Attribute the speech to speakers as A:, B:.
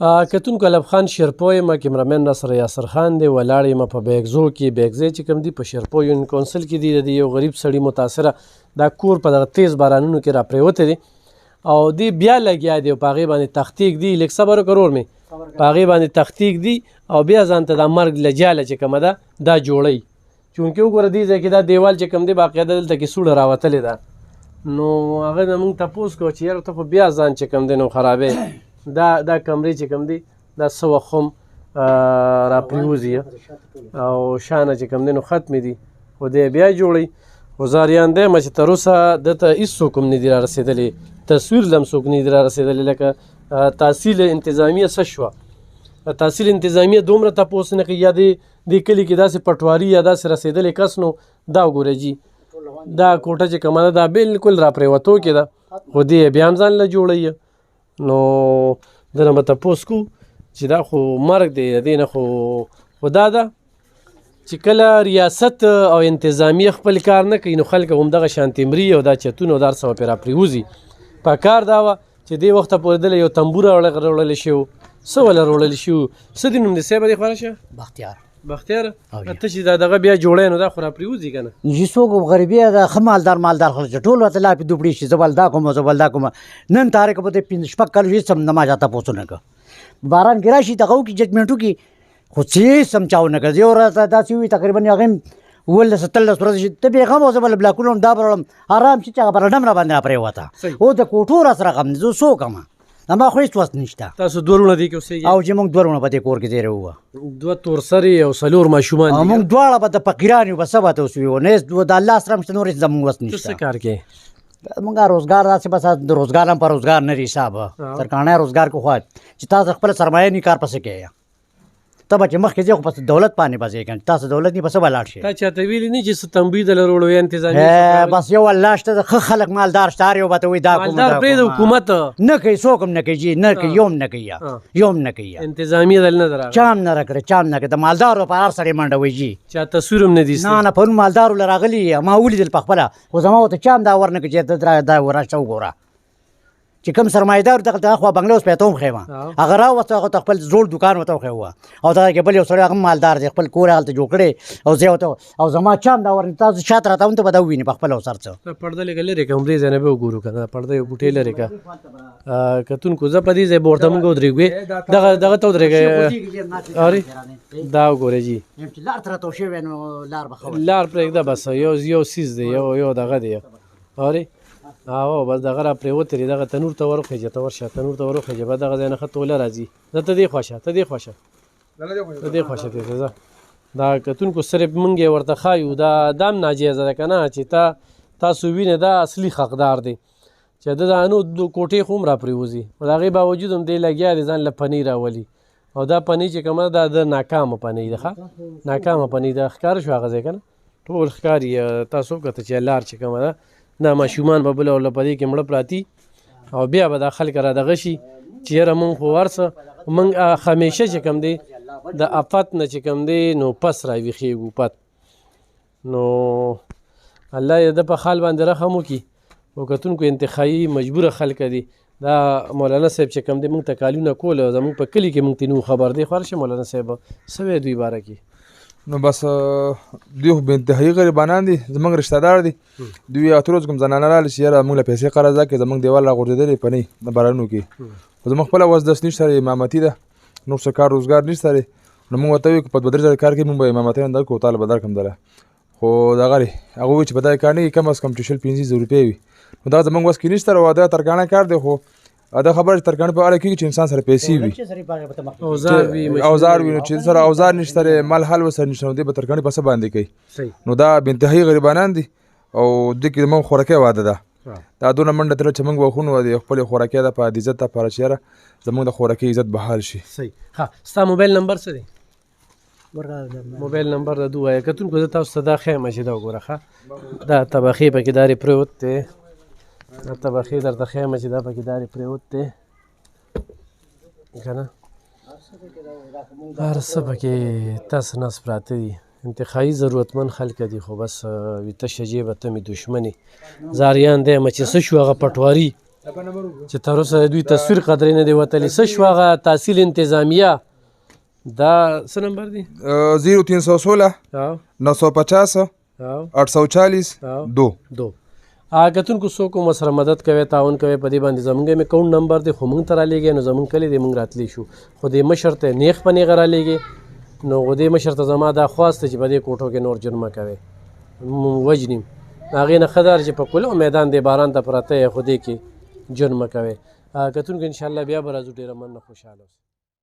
A: کتونکو علب خان شیرپو یم، کیمرامین ناصر یاسر خان دی، ولاړ یم په بیګزو کې. بیګزی چې کوم دی په شیرپو یونین کونسل کې دی. د دې یو غریب سړي متاثره دا کور په دغه تیز بارانونو کې راپرېوتی دی او دی بیا لګیا دی او په هغې باندې تختیک دی. لږ صبر وکړه ورور مې، په هغې باندې تختیک دی او بیا ځان ته دا مرګ له جاله چې کومه ده دا جوړوي. چونکې وګوره دې ځای کې دا دیوال چې کوم دی باقاعده دلته کې سوړه راوتلې ده. نو هغه نه موږ تپوس کوو چې یاره ته خو بیا ځان چې کوم دی نو خرابې دا کمرې چې کوم دی دا څه وخت هم راپرېوځي او شانه چې کوم دی نو ختمې دي، خو دی بیا جوړوي. خو زاریان دی یم چې تر اوسه دته هېڅوک هم نه دي رارسېدلي، تصویر له هم څوک نه دي رارسېدلي. لکه تحصیل انتظامیه څه شوه، تحصیل انتظامیه دومره تپوس نه کوي، یا دې کلي کې داسې پټواري یا داسې رسېدلی کس نو دا وګوره جي دا کوټه چې کومه ده دا بالکل راپرېوتو کې ده، خو دې بیا هم ځان له جوړوي. نو ده نه به تپوس کوو چې دا خو مرګ دی. د دې نه خو دا ده چې کله ریاست او انتظامیه خپل کار نه کوي نو خلک همدغه شانتې مري او دا چتونه او دا هر څه به پرې راپرېوځي. په کار دا وه چې دې وخته پورې دله یو تنبور راوړلی شي و، څه وله راوړلی شي و، څه دې نوم دی صاحبه دې خواره شه؟ بختیار. ته چې دا دغه بیا جوړی نو دا خو راپرېوځي که نه؟
B: چې څوک غریبي ده ښه مالدار خلک چې ټول ورته لاپې دوپړې شي، زه بل دا کوم زه بل دا کوم. نن تاریخ به دې شپږ کال هېڅ هم نه ما چا تپوس نه کړه. باران کې راشي دغه وکړي ججمنټ وکړي، خو هېڅ هم چا ونه کړه. یو راته داسې وي تقریبا هغې هم 18-13 ورځې چې ته بېغمه او زه بل بلاکونه هم دا به راوړم آرام شي چې هغه به رډم را باندې راپرېوته. او د کوټو راسره غم دی، زه څوک یم، ما خو هېڅ وس نشته.
A: تاسو دوه وروڼه دې کې اوسېږئ؟
B: او چې موږ دوه وروڼه په دې کور کې تېری ووه،
A: 2 تورسرې او 4 ماشومان دي.
B: موږ دواړه به د فقیران یو، به څه به ته اوس وي، نه د الله سره هم شته، نور هېڅ زموږ وس
A: ته
B: نشته.
A: څه کار کوې؟
B: موږ روزګار داسې بس د روزګار هم په روزګار نه حسابه ترکاڼی روزګار کو خوا چې تاسو خپل سرمایه نی کار پسې کوئ. ته به چې مخکې ځې خو پس دولت باندې به ځې که تاسو دولت نی پسې به لاړ شئ.
A: تا چاته ویلي نه چې څه تنبیه دله راوړوي انتظامیه؟
B: بس یو الله شته، ښه خلک مالدار شته، هر یو به ته وایي دا کوم
A: مالدار پرېږده، حکومت
B: نه کوي، څوک هم نه کوي جي، نه کوي، یو هم نه کوي، یو هم نه کوي.
A: انتظامیه دل نه ده
B: چا هم نه راکړې، چا هم نه کوي. د مالدارو په هر سړی منډه وایي جي،
A: چا تصویر هم نه دي؟
B: نه پرون مالدارو له راغلي ما ولیدل په خپله، خو زما ورته چا هم دا ور نه کوي چې دا راشه وګوره چې کوم سرمایه‌دار دغه خوا بنګله اوس پیته هم ښیم، هغه راوسته، هغه ته خپل زوړ دوکان ورته وښیوه او دغه کې بل یو سړی هغه مالدار دی، خپل کور یې هلته جوړ کړی او زه ورته او زما چا هم دا ور تاسو شاته راته ته به دا وویني په خپله اوس هر څه.
A: پرده لږه لرې کړه، همدې ځای نه به وګورو که نه، پرده یو بوټې لرې کړه. کتونکو زه په دې ځای به ورته مونږ ودرېږو، دغه ته ودرېږئ. اورې دا وګورئ جي
B: لار ته راته شوی نو لار به ښه
A: لار پرېږده، بس یو سیز دی، یو دغه دی. اورې او بس دغه راپرېوتې دی، دغه تنور ته ور وخېجه، ته ورشه تنور ته ور وخېجه، به دغه ځای نه ښه توله راځي. زه ته دې خوا شه، ته دې خوا شه، ته دې خوا شه ته ځه. دا کتونکو صرف موږ یې ورته ښایو، دا هم ناجیزه ده که نه چې تاسو وینئ دا اصلي حقدار دی چې د دا نو کوټې خو هم راپرېوځي، خو د هغې باوجود هم دی لګیا دی ځان له پنۍ راولي. او دا پنۍ چې کومه ده د ناکامه پنۍ ده، ښه ناکامه پنۍ ده. ښکاره شو هغه ځای که نه، ټول ښکاري. تاسو وکته چې لار چې کومه ده دا ماشومان به بله ورله په دې کې مړه پراتي او بیا به دا خلک را دغه شي چې یاره مونږ خو هر څه مونږ همیشه چې کوم دی د افت نه چې کوم دی نو پس راویښېږو پت. نو الله یې د په حال باندې رحم وکړي. او کتونکو انتخابي مجبوره خلک دي. دا مولانا صاحب چې کوم دی مونږ ته کالونه کول او زمونږ په کلي کې مونږ ته نو خبر دی. خو شه مولانا صاحب څه وایي دوی باره کې؟
C: نو بس دوی خو بې انتهایي غریبانان دي، زموږ رشته دار دي. دوی اته ورځې کوم زنانه راغلې چې یاره مونږ له پیسې قرض راکړې، زموږ دیوال راغورځېدلی پنۍ د بارانونو کې، خو زموږ خپله وس دس نشته، امامتي ده، نور څه کار روزګار نشته. نو مونږ ورته وایو که په 2-3 ځله کار کوي مونږ به امامتي نه درکړو، تاله به درکړم دله. خو دغه هغه وایي چې په دغه کار نه کېږي، کم از کم چې 1500 روپۍ وي. نو دغه زموږ وس کې نشته او دا ترکاڼه کار دی. خو دا خبره چې ترکاڼه په اړه کېږي چې انسان سره پیسې وي، اوزار وي، نو چې سره اوزار نشته، مال حال ورسره نشته، نو دی به ترکاڼې په څه باندې کوي؟ نو دا بې انتهایي غریبانان دي او دوی کې زموږ خوراکۍ واده ده. دا دونه منډه تلل چې موږ وخونو د خپلې خوراکۍ دپاره د عزت دپاره چې یاره زموږ د خوراکۍ عزت بحال شي.
A: صحیح. ښه ستا موبایل نمبر څه دی؟ موبایل نمبر د دوه وایه. کتونکو زه تاسو ته دا ښیم چې دا وګوره ښه دا طبخې پکې دارې پرېوت دی، دا طبخې درته ښیم چې دا پکې دارې پرېوت دی که نه، هر څه پکې تس نس پراته دي. انتخابي ضرورتمند خلک دي، خو بس ویته شجې به ته مې دشمنې زاریان دی یم چې څه شو هغه پټواري چې تر اوسه دوی تصویر قدرې نه دی وتلی څه شو هغه تحصیل انتظامیه دا څه نمبر دی
C: 0316
A: او
C: 950
A: او
C: 840 2
A: دو کتونکو څوک مو سره مدد کوي تعاون کوي په دې باندې زمونږ مې اکاونټ نمبر دی خو مونږ ته رالیږي نو زمونږ کلی دی مونږ راتلی شو خو دې مشر ته نیغ په نیغه رالیږي نو دې مشر ته زما دا خواست چې په دې کوټو کې نور جرمه کوي وجنیم هغې نه ښه دار چې په کلو میدان دی باران ته پراته یې خو دې کې جرمه کوي کتونکو انشاءالله بیا به راځو ډېره مننه خوشحاله اوسئ